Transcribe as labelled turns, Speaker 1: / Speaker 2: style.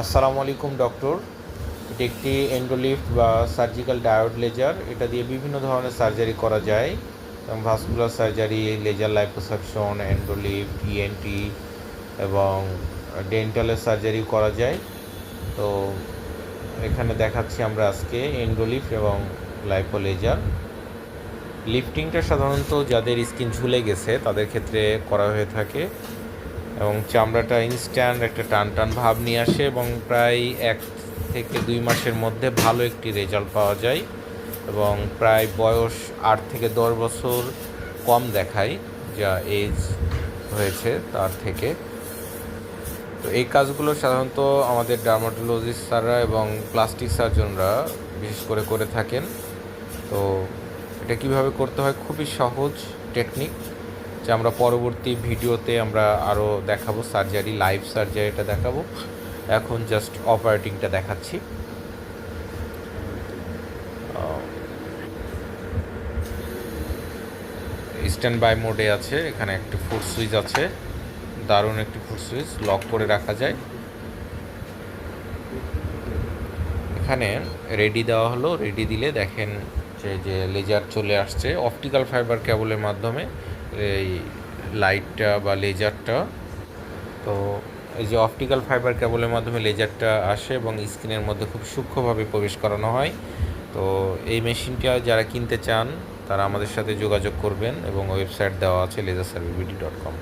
Speaker 1: আসসালামু আলাইকুম ডক্টর। এটি একটি এন্ডোলিফট বা সার্জিক্যাল ডায়োড লেজার। এটা দিয়ে বিভিন্ন ধরনের সার্জারি করা যায়, যেমন vascular surgery, laser liposuction, endolift, ENT এবং ডেন্টালের সার্জারি করা যায়। তো এখানে দেখাচ্ছি আমরা আজকে এন্ডোলিফট এবং লাইপো লেজার। লিফটিংটা সাধারণত যাদের স্কিন ঝুলে গেছে তাদের ক্ষেত্রে করা হয়ে থাকে এবং চামড়াটা ইনস্ট্যান্ট একটা টান টান ভাব নিয়ে আসে এবং প্রায় 1 থেকে 2 মাসের মধ্যে ভালো একটি রেজাল্ট পাওয়া যায় এবং প্রায় বয়স 8 থেকে 10 বছর কম দেখায়, যা এজ হয়েছে তার থেকে। তো এই কাজগুলো সাধারণত আমাদের ডার্মাটোলজিস্ট স্যাররা এবং প্লাস্টিক সার্জনরা বিশেষ করে করে থাকেন। তো এটা কীভাবে করতে হয়, খুবই সহজ টেকনিক, যে আমরা পরবর্তী ভিডিওতে আমরা আরও দেখাবো। সার্জারি, লাইভ সার্জারিটা দেখাবো, এখন জাস্ট অপারেটিংটা দেখাচ্ছি। স্ট্যান্ড বাই মোডে আছে, এখানে একটি ফুট সুইচ আছে, দারুণ একটি ফুট সুইচ, লক করে রাখা যায়। এখানে রেডি দেওয়া হলো, রেডি দিলে দেখেন যে লেজার চলে আসছে অপটিক্যাল ফাইবার কেবলের মাধ্যমে, এই লাইটটা বা লেজারটা। তো এই যে অপটিক্যাল ফাইবার কেবলের মাধ্যমে লেজারটা আসে এবং স্ক্রিনের মধ্যে খুব সূক্ষ্মভাবে প্রবেশ করানো হয়। তো এই মেশিনটা যারা কিনতে চান তারা আমাদের সাথে যোগাযোগ করবেন এবং ওয়েবসাইট দেওয়া আছে lasersurveyBD.com।